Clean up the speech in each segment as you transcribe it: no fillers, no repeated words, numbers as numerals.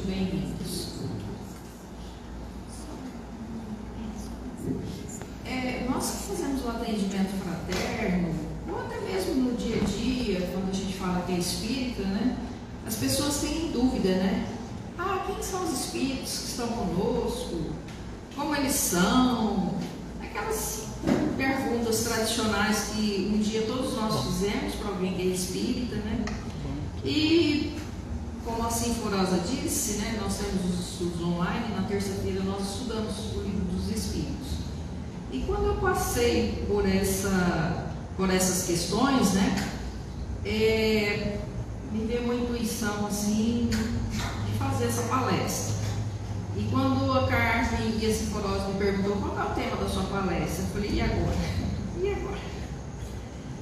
bem-vindos. Nós que fazemos o atendimento fraterno, ou até mesmo no dia a dia, quando a gente fala que é espírita, né? As pessoas têm dúvida, né? Quem são os espíritos que estão conosco? Como eles são? Aquelas perguntas tradicionais que um dia todos nós fizemos para alguém que é espírita, né? E como a Sinforosa disse, né, nós temos os estudos online, na terça-feira nós estudamos o livro dos Espíritos. E quando eu passei por essas questões, né, me deu uma intuição assim de fazer essa palestra. E quando a Carmen e a Sinforosa me perguntou qual é o tema da sua palestra, eu falei, e agora? E agora?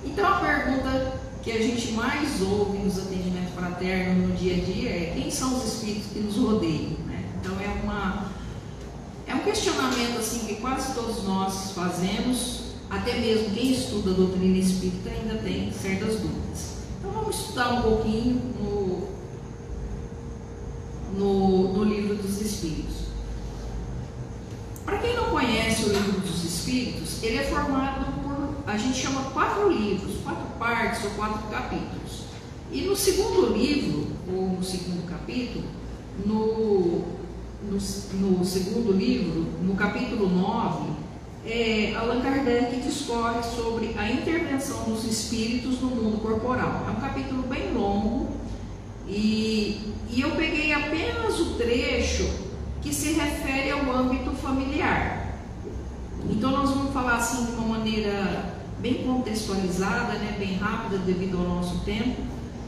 Então a pergunta que a gente mais ouve nos atendimentos fraternos no dia a dia é quem são os espíritos que nos rodeiam, né? Então é um questionamento assim que quase todos nós fazemos, até mesmo quem estuda a doutrina espírita ainda tem certas dúvidas. Então vamos estudar um pouquinho no livro dos Espíritos. Para quem não conhece o livro dos Espíritos, ele é formado por, a gente chama 4 livros, 4 partes ou 4 capítulos. E no segundo livro, ou no segundo capítulo, no segundo livro, no capítulo 9, Allan Kardec discorre sobre a intervenção dos espíritos no mundo corporal. É um capítulo bem longo e eu peguei apenas o trecho que se refere ao âmbito familiar. Então nós vamos falar assim de uma maneira bem contextualizada, né, bem rápida devido ao nosso tempo.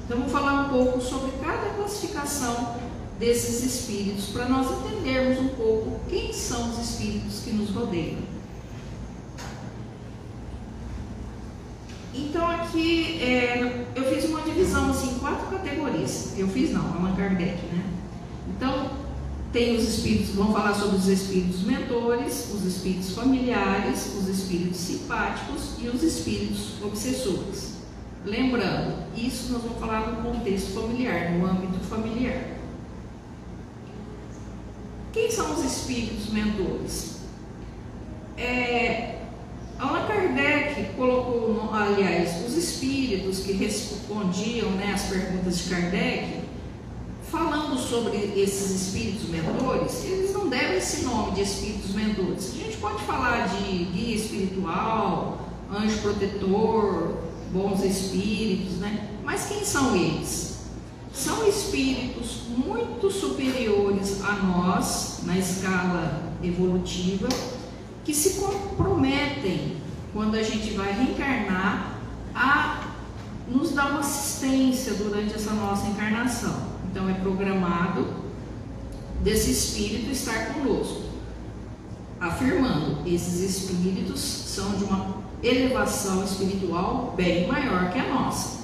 Então vamos falar um pouco sobre cada classificação desses espíritos para nós entendermos um pouco quem são os espíritos que nos rodeiam. Então aqui eu fiz uma divisão assim, em 4 categorias. Allan Kardec, né? Então tem os espíritos, vamos falar sobre os espíritos mentores, os espíritos familiares, os espíritos simpáticos e os espíritos obsessores. Lembrando, isso nós vamos falar no contexto familiar, no âmbito familiar. Quem são os espíritos mentores? Allan Kardec colocou, aliás, os espíritos que respondiam, né, as perguntas de Kardec, falando sobre esses espíritos mentores, eles não deram esse nome de espíritos mentores. A gente pode falar de guia espiritual, anjo protetor, bons espíritos, né? Mas quem são eles? São espíritos muito superiores a nós, na escala evolutiva, que se comprometem, quando a gente vai reencarnar, a nos dar uma assistência durante essa nossa encarnação. Então é programado desse espírito estar conosco, afirmando, esses espíritos são de uma elevação espiritual bem maior que a nossa.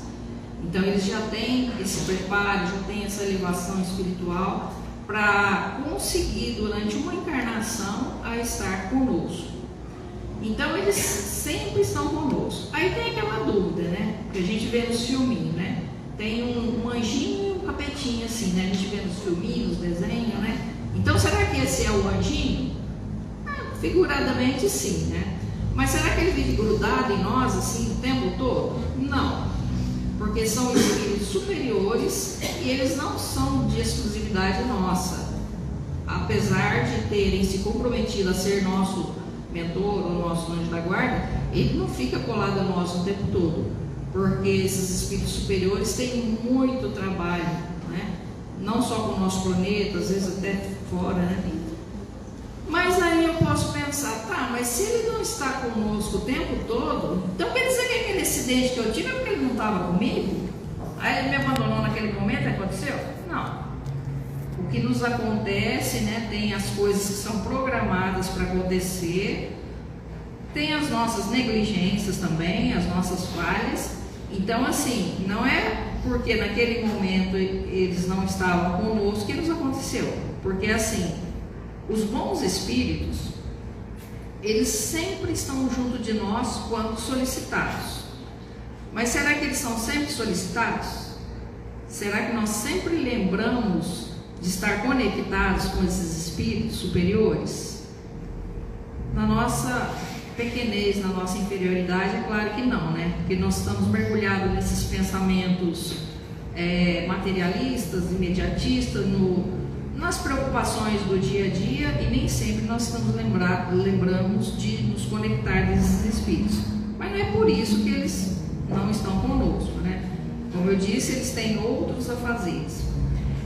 Então eles já têm esse preparo, já têm essa elevação espiritual para conseguir durante uma encarnação a estar conosco. Então eles sempre estão conosco. Aí tem aquela dúvida, né? Que a gente vê nos filminhos, né? Tem um anjinho e um capetinho assim, né? A gente vê nos filminhos, nos desenhos, né? Então será que esse é o anjinho? Figuradamente sim, né? Mas será que ele vive grudado em nós assim o tempo todo? Não. Porque são espíritos superiores e eles não são de exclusividade nossa. Apesar de terem se comprometido a ser nosso mentor ou nosso anjo da guarda, ele não fica colado a nós o tempo todo, porque esses espíritos superiores têm muito trabalho, né? Não só com o nosso planeta, às vezes até fora, né? Mas aí eu posso pensar, mas se ele não está conosco o tempo todo, então quer dizer que aquele acidente que eu tive é porque ele não estava comigo? Aí ele me abandonou naquele momento, aconteceu? Não. O que nos acontece, né, tem as coisas que são programadas para acontecer, tem as nossas negligências também, as nossas falhas. Então assim, não é porque naquele momento eles não estavam conosco que nos aconteceu, porque assim, os bons espíritos, eles sempre estão junto de nós quando solicitados. Mas será que eles são sempre solicitados? Será que nós sempre lembramos de estar conectados com esses espíritos superiores? Na nossa pequenez, na nossa inferioridade, é claro que não, né? Porque nós estamos mergulhados nesses pensamentos materialistas, imediatistas, nas preocupações do dia a dia, e nem sempre nós lembramos de nos conectar desses espíritos. Mas não é por isso que eles não estão conosco, né? Como eu disse, eles têm outros afazeres.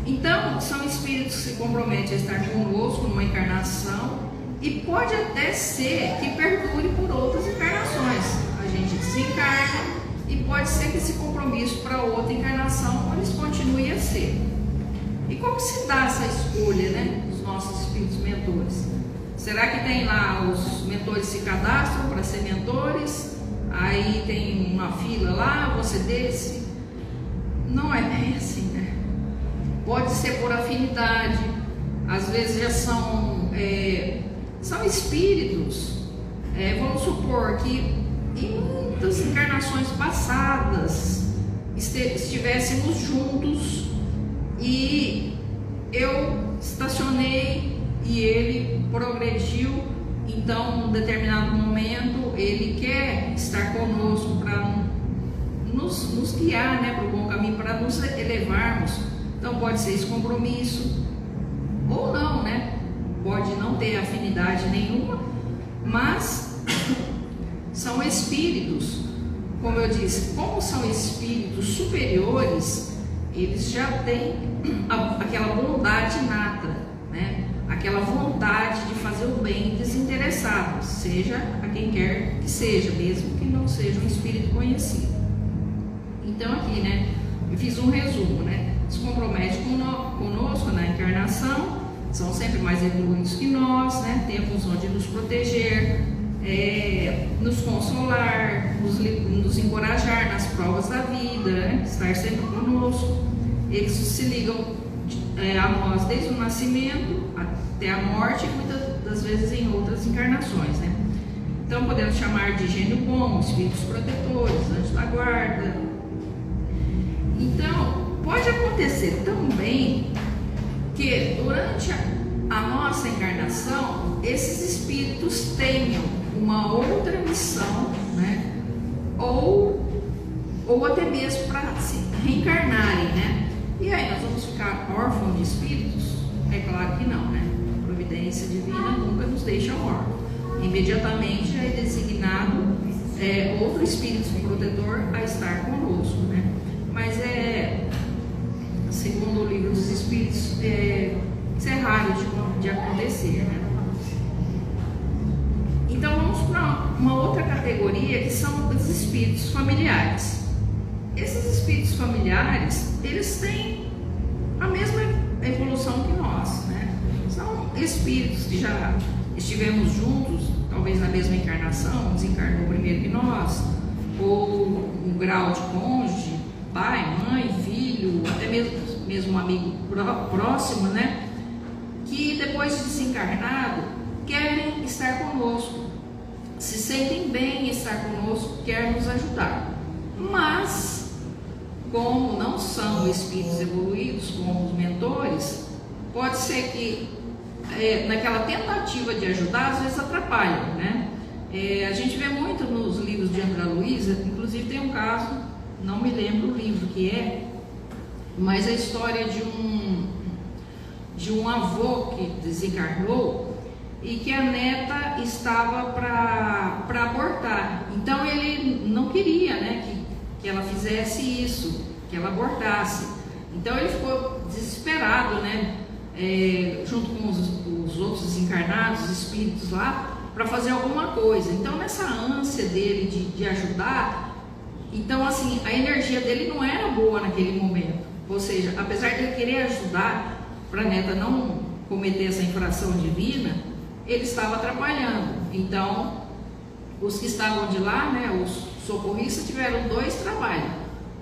Então, são espíritos que se comprometem a estar conosco numa encarnação, e pode até ser que perdure por outras encarnações. A gente desencarna e pode ser que esse compromisso para outra encarnação eles continuem a ser. E como se dá essa escolha, né, dos nossos espíritos mentores? Será que tem lá os mentores se cadastram para ser mentores? Aí tem uma fila lá, você desse? Não é bem assim, né? Pode ser por afinidade. Às vezes já são espíritos. Vamos supor que em muitas encarnações passadas estivéssemos juntos e eu estacionei e ele progrediu. Então, num determinado momento, ele quer estar conosco para nos guiar, né, para o bom caminho, para nos elevarmos. Então, pode ser esse compromisso, ou não, né? Pode não ter afinidade nenhuma, mas são espíritos, como eu disse, como são espíritos superiores, eles já têm aquela bondade inata, né? Aquela vontade de fazer o bem desinteressado, seja a quem quer que seja, mesmo que não seja um espírito conhecido. Então aqui, né, eu fiz um resumo, né? Se compromete conosco na encarnação, são sempre mais evoluídos que nós, né? Tem a função de nos proteger, nos consolar, nos encorajar nas provas da vida, né? Estar sempre conosco. Eles se ligam a nós desde o nascimento até a morte, e muitas das vezes em outras encarnações, né? Então podemos chamar de gênio bom, espíritos protetores, anjos da guarda. Então pode acontecer também que durante a nossa encarnação esses espíritos tenham uma outra missão, né? Ou até mesmo para se reencarnarem, né? E aí nós vamos ficar órfãos de espíritos? É claro que não, né? A providência divina nunca nos deixa órfãos. Imediatamente é designado outro espírito protetor a estar conosco, né? Mas segundo o livro dos espíritos, isso é raro de acontecer, né? Então vamos para uma outra categoria, que são os espíritos familiares. Esses espíritos familiares, eles têm a mesma evolução que nós, né? São espíritos que já estivemos juntos, talvez na mesma encarnação, desencarnou primeiro que nós, ou um grau de cônjuge, pai, mãe, filho, até mesmo um amigo próximo, né? Que depois de desencarnado querem estar conosco, se sentem bem em estar conosco, querem nos ajudar. Mas, como não são espíritos evoluídos como os mentores, pode ser que naquela tentativa de ajudar, às vezes atrapalham, né? A gente vê muito nos livros de André Luiza, inclusive tem um caso, não me lembro o livro que é, mas a história de um avô que desencarnou e que a neta estava para abortar. Então ele não queria, né, que ela fizesse isso, que ela abortasse. Então ele ficou desesperado, né, junto com os outros desencarnados, os espíritos lá, para fazer alguma coisa. Então nessa ânsia dele de ajudar, então assim, a energia dele não era boa naquele momento. Ou seja, apesar de ele querer ajudar para a neta não cometer essa infração divina, ele estava atrapalhando. Então os que estavam de lá, né, os socorristas, tiveram dois trabalhos,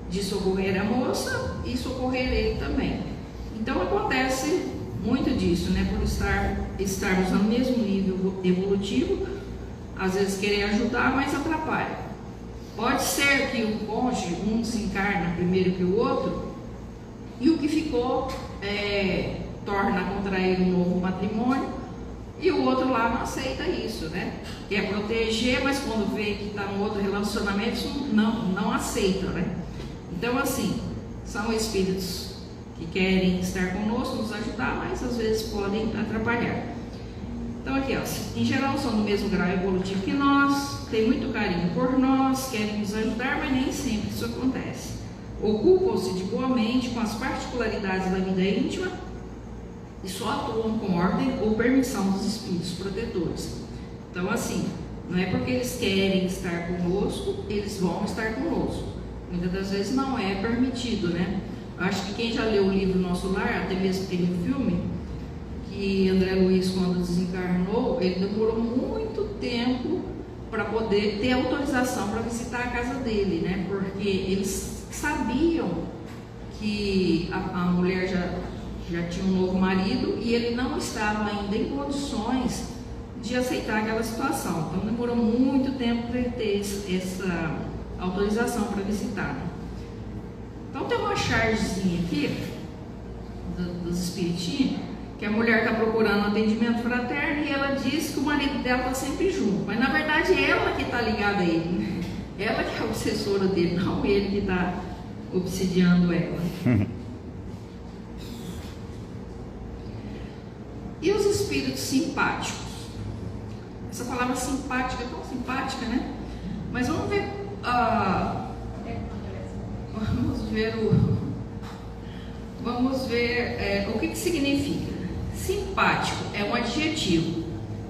de socorrer a moça e socorrer ele também. Então acontece muito disso, né, por estarmos no mesmo nível evolutivo, às vezes querer ajudar, mas atrapalha. Pode ser que o cônjuge, um desencarna primeiro que o outro, e o que ficou torna a contrair um novo matrimônio, e o outro lá não aceita isso, né? Quer proteger, mas quando vê que está num outro relacionamento, não aceita, né? Então, assim, são espíritos que querem estar conosco, nos ajudar, mas às vezes podem atrapalhar. Então aqui, ó, em geral são do mesmo grau evolutivo que nós, têm muito carinho por nós, querem nos ajudar, mas nem sempre isso acontece. Ocupam-se de boa mente com as particularidades da vida íntima e só atuam com ordem ou permissão dos espíritos protetores. Então, assim, não é porque eles querem estar conosco, eles vão estar conosco. Muitas das vezes não é permitido, né? Eu acho que quem já leu o livro Nosso Lar, até mesmo tem um filme, que André Luiz, quando desencarnou, ele demorou muito tempo para poder ter autorização para visitar a casa dele, né? Porque eles sabiam que a mulher já tinha um novo marido e ele não estava ainda em condições de aceitar aquela situação. Então demorou muito tempo para ele ter essa autorização para visitar. Então tem uma chargezinha aqui dos espiritinhos, que a mulher está procurando um atendimento fraterno e ela diz que o marido dela está sempre junto, mas na verdade é ela que está ligada a ele, né? Ela que é a obsessora dele, não ele que está obsidiando ela. E os espíritos simpáticos? Essa palavra simpática é tão simpática, né? Mas vamos ver, o que significa. Simpático é um adjetivo.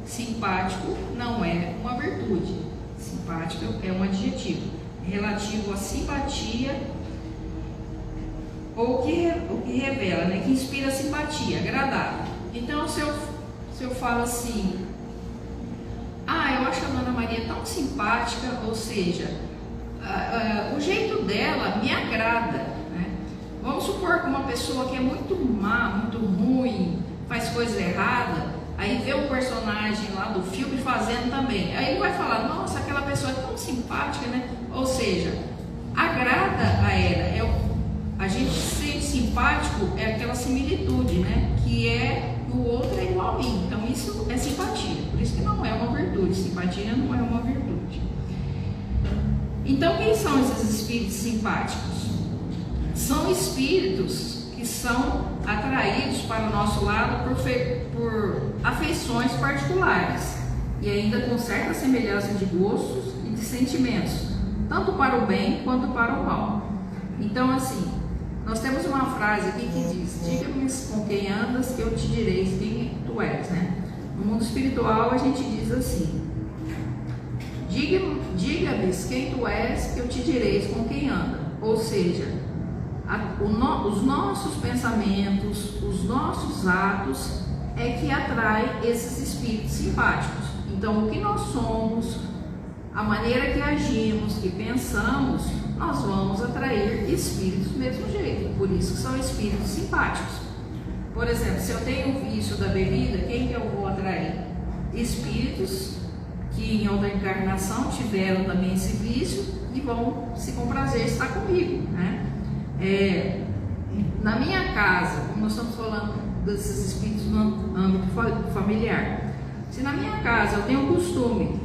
Simpático não é uma virtude. Simpático é um adjetivo relativo à simpatia, ou que revela, né, que inspira simpatia, agradável. Então, se eu falo assim, eu acho a Dona Maria tão simpática, ou seja, o jeito dela me agrada, né? Vamos supor que uma pessoa que é muito má, muito ruim, faz coisa errada, aí vê um personagem lá do filme fazendo também, aí ele vai falar, nossa, aquela pessoa é tão simpática, né? Ou seja, agrada a ela. A gente ser simpático é aquela similitude, né? Que o outro é igual a mim. Então isso é simpatia. Por isso que não é uma virtude. Simpatia não é uma virtude. Então quem são esses espíritos simpáticos? São espíritos que são atraídos para o nosso lado por afeições particulares e ainda com certa semelhança de gostos e de sentimentos, tanto para o bem quanto para o mal. Então, assim, nós temos uma frase aqui que diz: diga-me com quem andas que eu te direi quem tu és, né? No mundo espiritual a gente diz assim: diga-me quem tu és que eu te direi com quem anda. Ou seja, os nossos pensamentos, os nossos atos é que atrai esses espíritos simpáticos. Então, o que nós somos, a maneira que agimos, que pensamos, nós vamos atrair espíritos do mesmo jeito. Por isso que são espíritos simpáticos. Por exemplo, se eu tenho o vício da bebida, quem que eu vou atrair? Espíritos que em outra encarnação tiveram também esse vício e vão se comprazer estar comigo, né? Na minha casa, como nós estamos falando desses espíritos no âmbito familiar, se na minha casa eu tenho o costume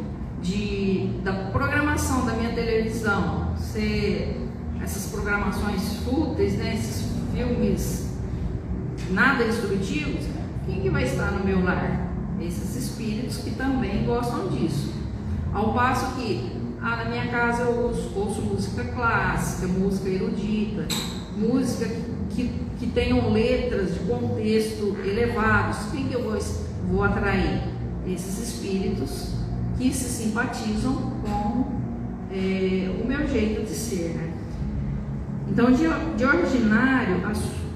da programação da minha televisão ser essas programações fúteis, né, esses filmes nada instrutivos, quem que vai estar no meu lar? Esses espíritos que também gostam disso. Ao passo que na minha casa eu ouço música clássica, música erudita, música que tenham letras de contexto elevados. Quem que eu vou atrair? Esses espíritos que se simpatizam com o meu jeito de ser, né? Então, de ordinário,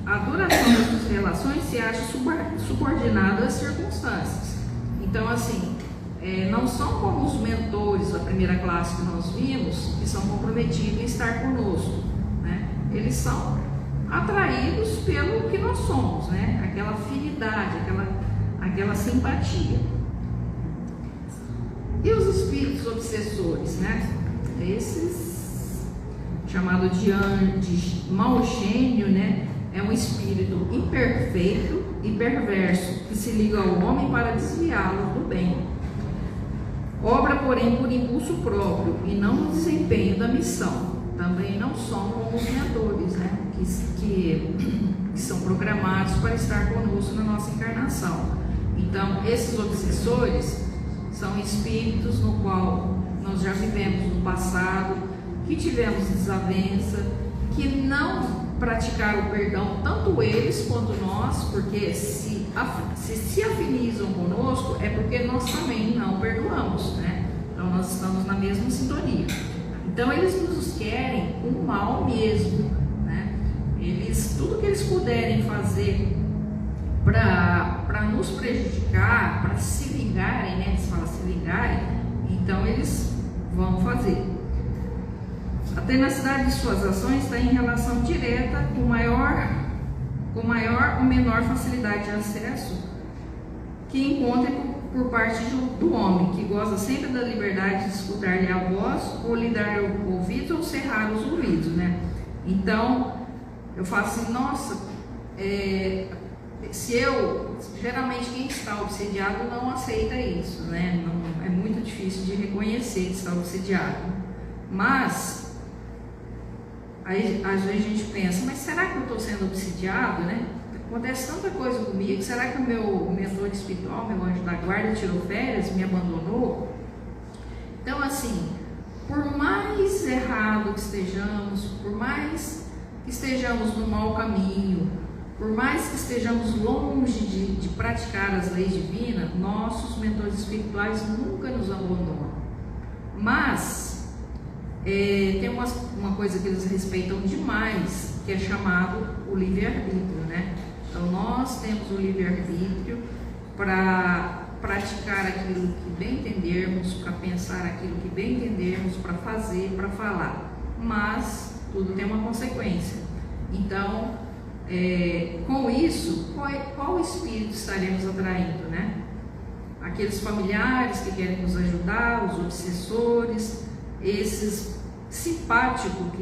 a duração dessas relações se acha subordinada às circunstâncias. Então, assim, não são como os mentores da primeira classe que nós vimos, que são comprometidos em estar conosco, né? Eles são atraídos pelo que nós somos, né? Aquela afinidade, aquela simpatia. E os espíritos obsessores, né? Esses, chamado de mau gênio, né? É um espírito imperfeito e perverso, que se liga ao homem para desviá-lo do bem. Obra, porém, por impulso próprio e não no desempenho da missão. Também não são como os mentores, né? que são programados para estar conosco na nossa encarnação. Então, esses obsessores são espíritos no qual nós já vivemos no passado, que tivemos desavença, que não praticaram o perdão, tanto eles quanto nós, porque se afinizam conosco, é porque nós também não perdoamos, né? Então nós estamos na mesma sintonia. Então eles nos querem o mal mesmo, né? Tudo que eles puderem fazer para nos prejudicar, para se vingarem, né? Eles falam se vingarem, então eles vão fazer. A tenacidade de suas ações está em relação direta com maior ou menor facilidade de acesso que encontre por parte do homem, que goza sempre da liberdade de escutar-lhe a voz, ou lhe dar ouvidos, ou cerrar os ouvidos, né? Então, eu falo assim, nossa, geralmente quem está obsediado não aceita isso, né? Não, é muito difícil de reconhecer que está obsediado. Mas aí às vezes a gente pensa, mas será que eu estou sendo obsidiado, né? Acontece tanta coisa comigo, será que o meu mentor espiritual, meu anjo da guarda, tirou férias, me abandonou? Então, assim, por mais errado que estejamos, por mais que estejamos no mau caminho, por mais que estejamos longe de praticar as leis divinas, nossos mentores espirituais nunca nos abandonam. Mas tem uma coisa que eles respeitam demais, que é chamado o livre-arbítrio, né? Então nós temos o livre-arbítrio para praticar aquilo que bem entendermos, para pensar aquilo que bem entendermos, para fazer, para falar. Mas tudo tem uma consequência. Então, com isso, qual espírito estaremos atraindo, né? Aqueles familiares que querem nos ajudar, os obsessores, esses simpáticos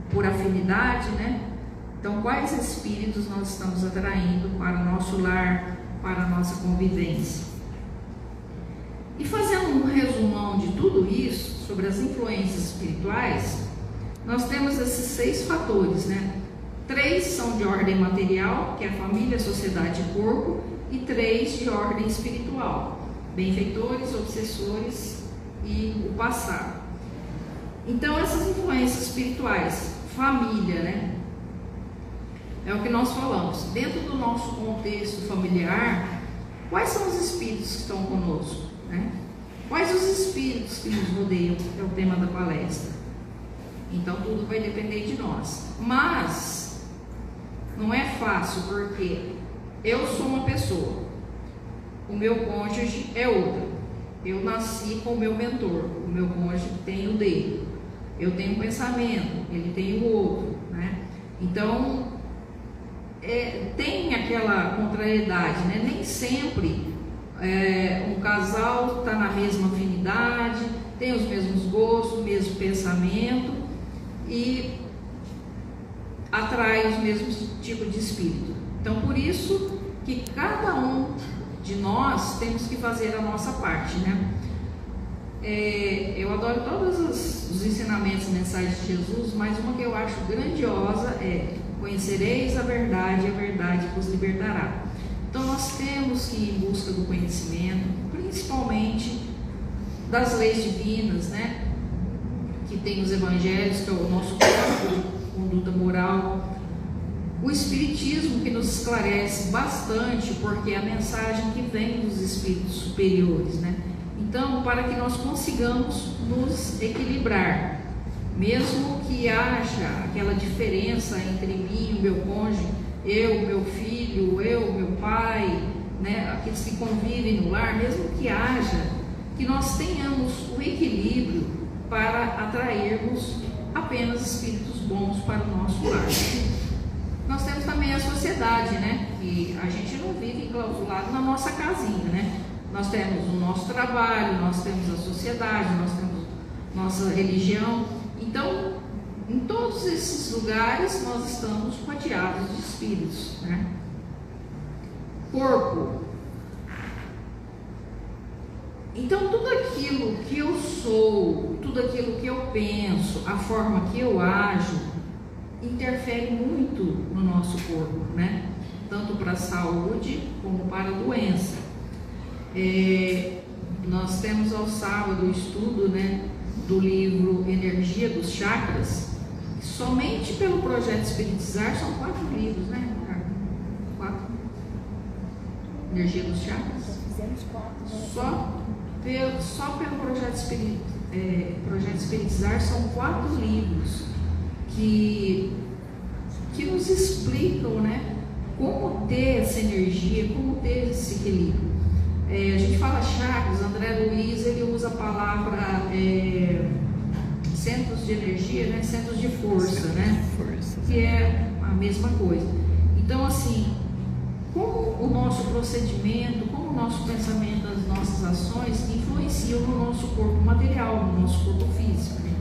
por afinidade, né? Então, quais espíritos nós estamos atraindo para o nosso lar, para a nossa convivência? E fazendo um resumão de tudo isso, sobre as influências espirituais, nós temos esses 6 fatores, né? 3 são de ordem material, que é a família, a sociedade e corpo, e 3 de ordem espiritual, benfeitores, obsessores e o passado. Então, essas influências espirituais, família, né? É o que nós falamos. Dentro do nosso contexto familiar, quais são os espíritos que estão conosco, né? Quais os espíritos que nos rodeiam? É o tema da palestra. Então, tudo vai depender de nós. Mas não é fácil, porque eu sou uma pessoa, o meu cônjuge é outra. Eu nasci com o meu mentor, o meu cônjuge tem o dele. Eu tenho um pensamento, ele tem o outro, né? Então, tem aquela contrariedade, né? Nem sempre um casal está na mesma afinidade, tem os mesmos gostos, o mesmo pensamento e atrai os mesmos tipos de espírito. Então, por isso que cada um de nós temos que fazer a nossa parte, né? Eu adoro todos os ensinamentos e mensagens de Jesus, mas uma que eu acho grandiosa é: conhecereis a verdade vos libertará. Então nós temos que ir em busca do conhecimento, principalmente das leis divinas, né? Que tem os evangelhos, que é o nosso código de conduta moral, o espiritismo, que nos esclarece bastante, porque é a mensagem que vem dos espíritos superiores, né? Então, para que nós consigamos nos equilibrar, mesmo que haja aquela diferença entre mim e o meu cônjuge, eu, meu filho, eu, meu pai, né, aqueles que convivem no lar, mesmo que haja, que nós tenhamos o equilíbrio para atrairmos apenas espíritos bons para o nosso lar. Nós temos também a sociedade, né, que a gente não vive enclausulado na nossa casinha, né? Nós temos o nosso trabalho, nós temos a sociedade, nós temos nossa religião. Então, em todos esses lugares nós estamos rodeados de espíritos, né? corpo. Então, tudo aquilo que eu sou, tudo aquilo que eu penso, a forma que eu ajo, interfere muito no nosso corpo, né? Tanto para a saúde como para a doença. Nós temos ao sábado o estudo, né, do livro Energia dos Chakras. Somente pelo projeto Espiritizar são 4 livros, né, Ricardo? 4. Energia dos Chakras? Fizemos 4. Só pelo projeto Espiritizar são 4 livros que nos explicam, né, como ter essa energia, como ter esse equilíbrio. A gente fala chakras, André Luiz ele usa a palavra centros de energia, né, centros de força, né, que é a mesma coisa. Então, assim, como o nosso procedimento, como o nosso pensamento, as nossas ações influenciam no nosso corpo material, no nosso corpo físico, né?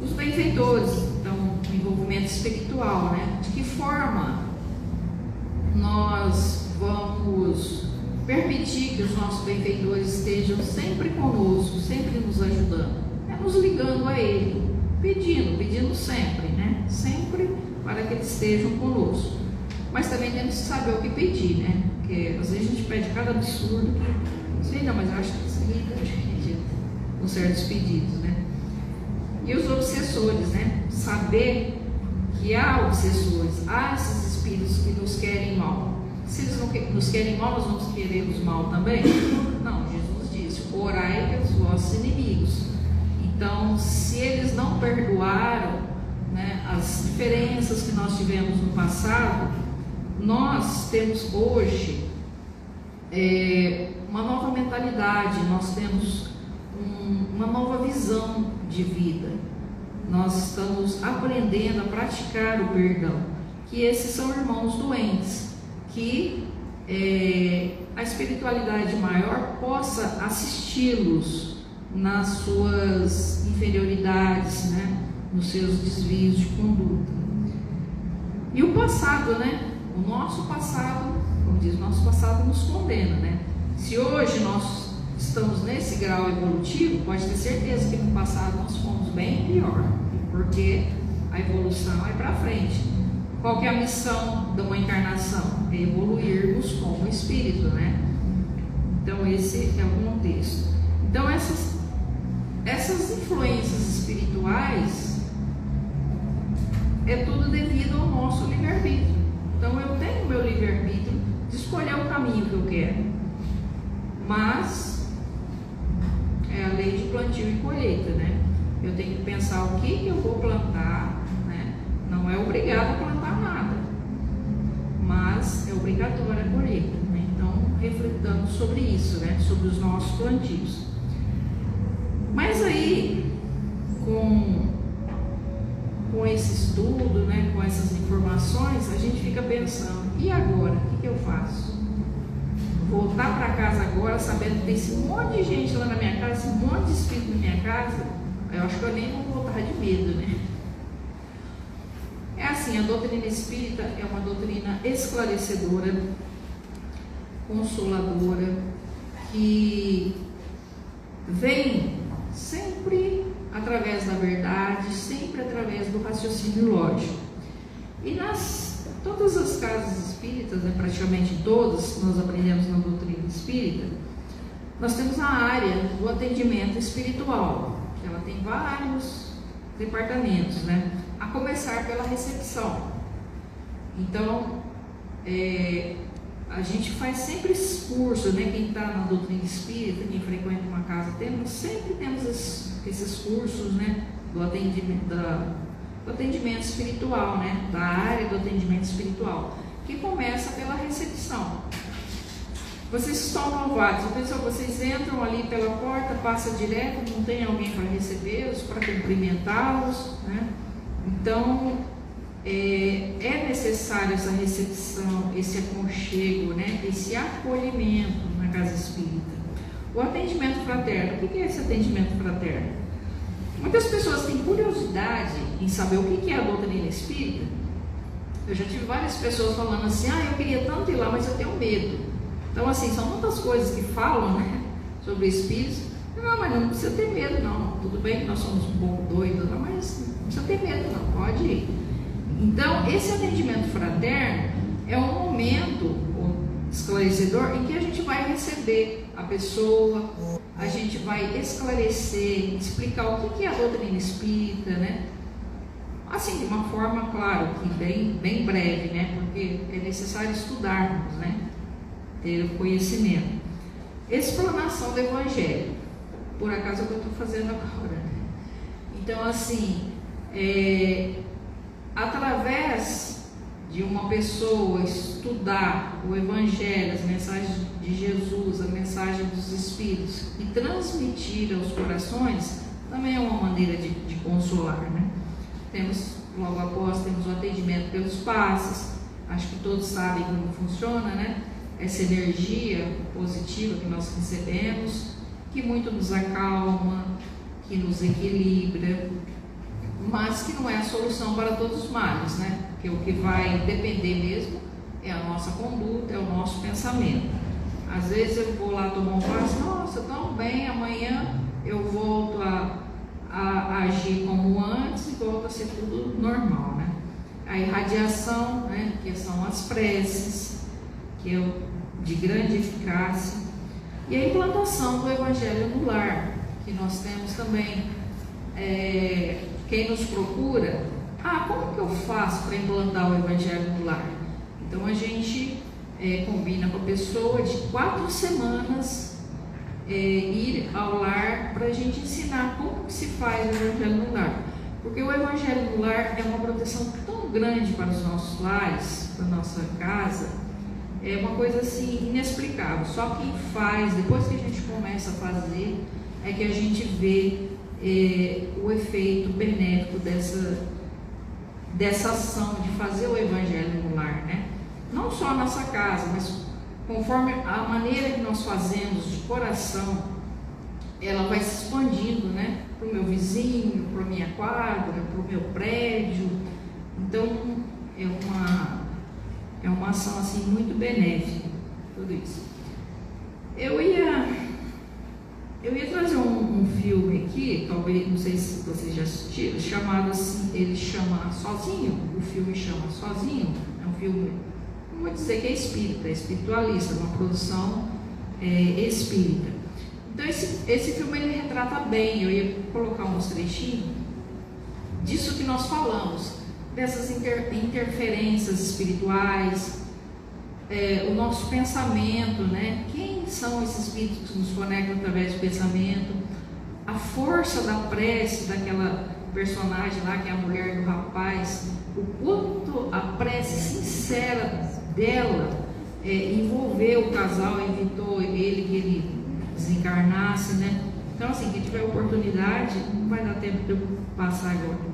Os benfeitores, então, o envolvimento espiritual, né? De que forma nós vamos permitir que os nossos benfeitores estejam sempre conosco, sempre nos ajudando, nos ligando a Ele, pedindo sempre, né? Sempre para que eles estejam conosco. Mas também temos que saber o que pedir, né? Porque às vezes a gente pede cada absurdo, não sei não, mas eu acho que isso aí acredita com certos pedidos, né? E os obsessores, né? Saber que há obsessores, há esses espíritos que nos querem mal. Se eles não nos querem mal, nós vamos querer os mal também? Não, Jesus disse, orai pelos vossos inimigos. Então, se eles não perdoaram, né, as diferenças que nós tivemos no passado, nós temos hoje uma nova mentalidade, nós temos uma nova visão de vida. Nós estamos aprendendo a praticar o perdão, que esses são irmãos doentes, que a espiritualidade maior possa assisti-los nas suas inferioridades, né, nos seus desvios de conduta. E o passado, né? O nosso passado, como diz, o nosso passado nos condena, né? Se hoje nós estamos nesse grau evolutivo, pode ter certeza que no passado nós fomos bem pior, porque a evolução é para frente. Qual que é a missão de uma encarnação? É evoluirmos como espírito, né? Então esse é o contexto. Então essas influências espirituais é tudo devido ao nosso livre-arbítrio. Então eu tenho o meu livre-arbítrio de escolher o caminho que eu quero, mas é a lei de plantio e colheita, né? Eu tenho que pensar o que eu vou plantar, né? Não é obrigado a plantar nada, mas é obrigatória a colheita, né? Então refletamos sobre isso, né? Sobre os nossos plantios. Mas aí, com esse estudo, né, com essas informações, a gente fica pensando, e agora? O que eu faço? Voltar para casa agora, sabendo que tem esse monte de gente lá na minha casa, esse monte de espírito na minha casa, eu acho que eu nem vou voltar de medo, né? É assim, a doutrina espírita é uma doutrina esclarecedora, consoladora, que vem sempre através da verdade, sempre através do raciocínio lógico. E todas as casas espíritas, né, praticamente todas que nós aprendemos na doutrina espírita, nós temos a área do atendimento espiritual. Ela tem vários departamentos, né? A começar pela recepção. Então, a gente faz sempre esses cursos, né? Quem está na doutrina espírita, quem frequenta uma casa, sempre temos esses cursos, né? Do atendimento espiritual, né? Da área do atendimento espiritual, que começa pela recepção. Vocês estão novatos, pessoal, vocês entram ali pela porta, passa direto, não tem alguém para recebê-los, para cumprimentá-los, né? Então, é necessário essa recepção, esse aconchego, né? Esse acolhimento na casa espírita. O atendimento fraterno, o que é esse atendimento fraterno? Muitas pessoas têm curiosidade em saber o que é a doutrina espírita, Eu já tive várias pessoas falando assim, eu queria tanto ir lá, mas eu tenho medo. Então, assim, são muitas coisas que falam, né, sobre espíritos. Não, mas não precisa ter medo, não. Tudo bem que nós somos um pouco doidos, mas não precisa ter medo, não. Pode ir. Então, esse atendimento fraterno é um momento esclarecedor em que a gente vai receber a pessoa, a gente vai esclarecer, explicar o que é a doutrina espírita, né? Assim, de uma forma, claro, que bem breve, né? Porque é necessário estudarmos, né? Ter o conhecimento. Explanação do Evangelho. Por acaso é o que eu estou fazendo agora. Então, assim, através de uma pessoa estudar o Evangelho, as mensagens de Jesus, a mensagem dos Espíritos e transmitir aos corações, também é uma maneira de consolar, né? Logo após, temos o atendimento pelos passes. Acho que todos sabem como funciona, né? Essa energia positiva que nós recebemos, que muito nos acalma, que nos equilibra, mas que não é a solução para todos os males, né? Porque o que vai depender mesmo é a nossa conduta, é o nosso pensamento. Às vezes eu vou lá tomar um passe, nossa, tão bem, amanhã eu volto a agir como antes e volta a ser tudo normal, né? A irradiação, né? Que são as preces, que é de grande eficácia, e a implantação do Evangelho no lar, que nós temos também. Quem nos procura, como que eu faço para implantar o Evangelho no lar? Então a gente combina com a pessoa de 4 semanas ir ao lar para a gente ensinar como que se faz o Evangelho no lar, porque o Evangelho no lar é uma proteção tão grande para os nossos lares, para a nossa casa, é uma coisa assim inexplicável. Só quem faz, depois que a gente começa a fazer, é que a gente vê o efeito benéfico dessa ação de fazer o Evangelho no lar, né? Não só a nossa casa, mas conforme a maneira que nós fazemos de coração, ela vai se expandindo, né? Para o meu vizinho, para a minha quadra, para o meu prédio. Então é uma ação assim muito benéfica, tudo isso. Eu ia trazer um filme aqui, talvez, não sei se vocês já assistiram, chamado assim, ele chama Sozinho, o filme chama Sozinho, é um filme, não vou dizer que é espírita, é espiritualista, uma produção espírita. Então esse filme ele retrata bem, eu ia colocar uns trechinhos disso que nós falamos, dessas interferências espirituais, o nosso pensamento, né? Quem são esses espíritos que nos conectam através do pensamento? A força da prece daquela personagem lá, que é a mulher do rapaz, o quanto a prece sincera dela envolveu o casal, evitou que ele desencarnasse, né? Então, assim, quem tiver oportunidade, não vai dar tempo de eu passar agora.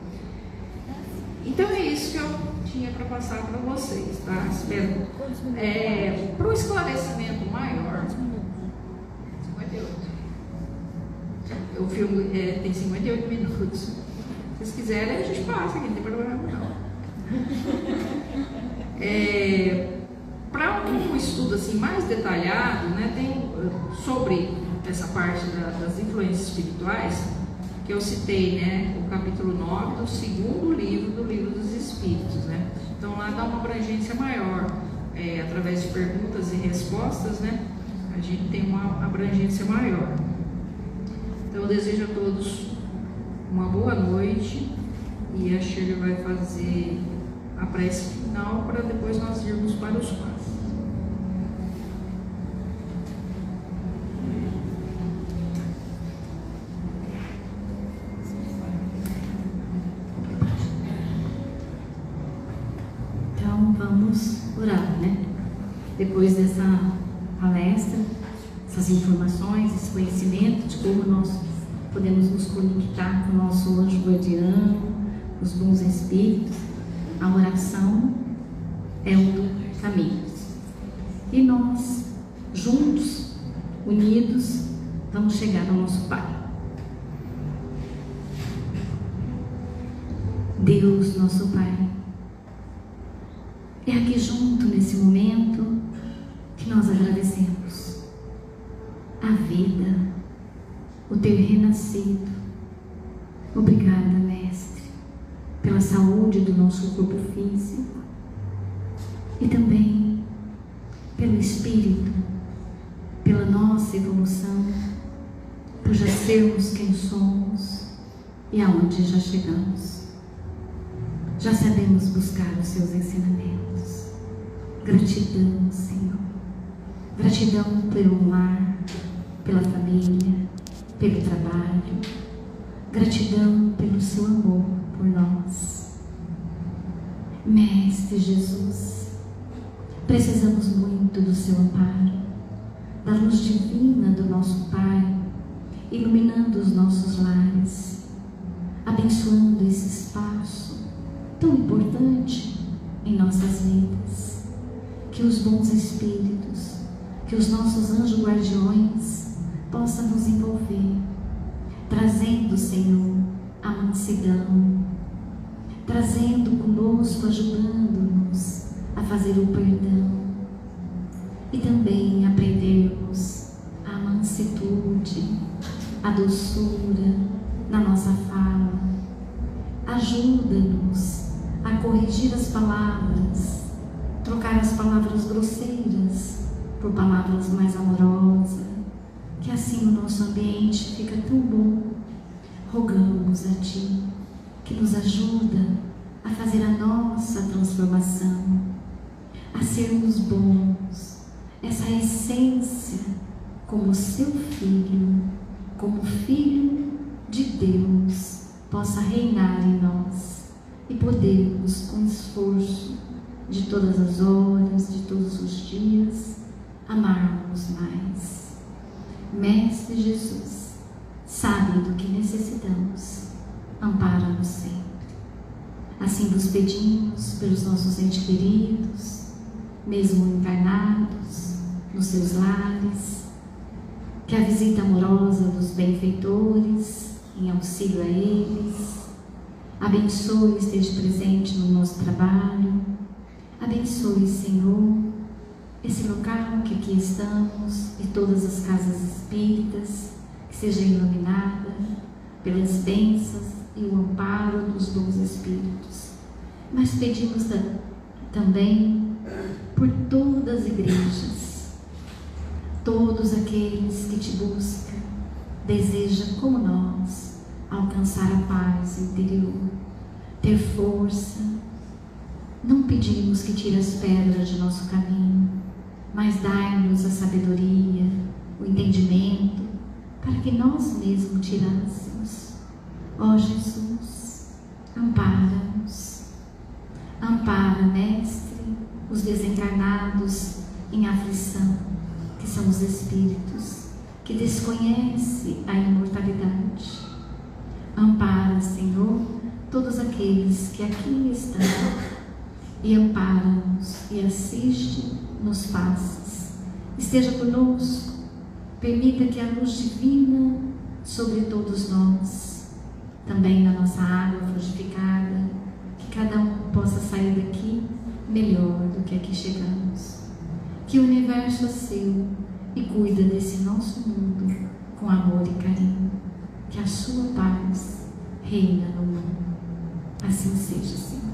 Então é isso que eu tinha para passar para vocês, tá? Espero. Para um esclarecimento maior, 58. O filme tem 58 minutos. Se vocês quiserem, a gente passa, aqui não tem problema não. Para um estudo assim mais detalhado, né, tem sobre essa parte das influências espirituais, que eu citei, né, o capítulo 9 do segundo livro do Livro dos Espíritos, né? Então lá dá uma abrangência maior, através de perguntas e respostas, né? A gente tem uma abrangência maior. Então eu desejo a todos uma boa noite e a Shirley vai fazer a prece final para depois nós irmos para os passos. Vamos orar, né? Depois dessa palestra, essas informações, esse conhecimento de como nós podemos nos conectar com o nosso anjo guardião, os bons espíritos, a oração é um caminho. E nós, juntos, unidos, vamos chegar ao nosso Pai. Deus, nosso Pai, nesse momento que nós agradecemos a vida, o ter renascido. Obrigada, Mestre, pela saúde do nosso corpo físico e também pelo Espírito, pela nossa evolução, por já sermos quem somos e aonde já chegamos. Já sabemos buscar os seus ensinamentos. Gratidão, Senhor. Gratidão pelo lar, pela família, pelo trabalho. Gratidão pelo seu amor por nós. Mestre Jesus, precisamos muito do seu amparo, da luz divina do nosso Pai, iluminando os nossos lares, abençoando esse espaço tão importante em nossas vidas. Que os bons espíritos, que os nossos anjos guardiões possam nos envolver, trazendo, Senhor, a mansidão, trazendo conosco, ajudando-nos a fazer o perdão e também aprendermos a mansitude, a doçura na nossa fala. Ajuda-nos a corrigir as palavras, trocar as palavras grosseiras por palavras mais amorosas, que assim o nosso ambiente fica tão bom. Rogamos a Ti que nos ajuda a fazer a nossa transformação, a sermos bons, essa essência como Seu Filho, como Filho de Deus, possa reinar em nós e podermos, com esforço de todas as horas, de todos os dias, amarmos mais. Mestre Jesus, sabe do que necessitamos, ampara-nos sempre. Assim vos pedimos pelos nossos entes queridos, mesmo encarnados, nos seus lares, que a visita amorosa dos benfeitores, em auxílio a eles, abençoe e esteja presente no nosso trabalho. Abençoe, Senhor, esse local que aqui estamos e todas as casas espíritas, que seja iluminada pelas bênçãos e o amparo dos bons espíritos. Mas pedimos também por todas as igrejas, todos aqueles que Te buscam, desejam, como nós, alcançar a paz interior, ter força. Não pedimos que tire as pedras de nosso caminho, mas dai-nos a sabedoria, o entendimento, para que nós mesmos tirássemos. Ó Jesus, ampara-nos. Ampara, Mestre, os desencarnados em aflição, que são os espíritos que desconhecem a imortalidade. Ampara, Senhor, todos aqueles que aqui estão, e ampara-nos e assiste nos passes. Esteja conosco, permita que a luz divina sobre todos nós, também na nossa água frutificada, que cada um possa sair daqui melhor do que aqui chegamos. Que o universo é seu e cuida desse nosso mundo com amor e carinho. Que a sua paz reina no mundo. Assim seja, Senhor.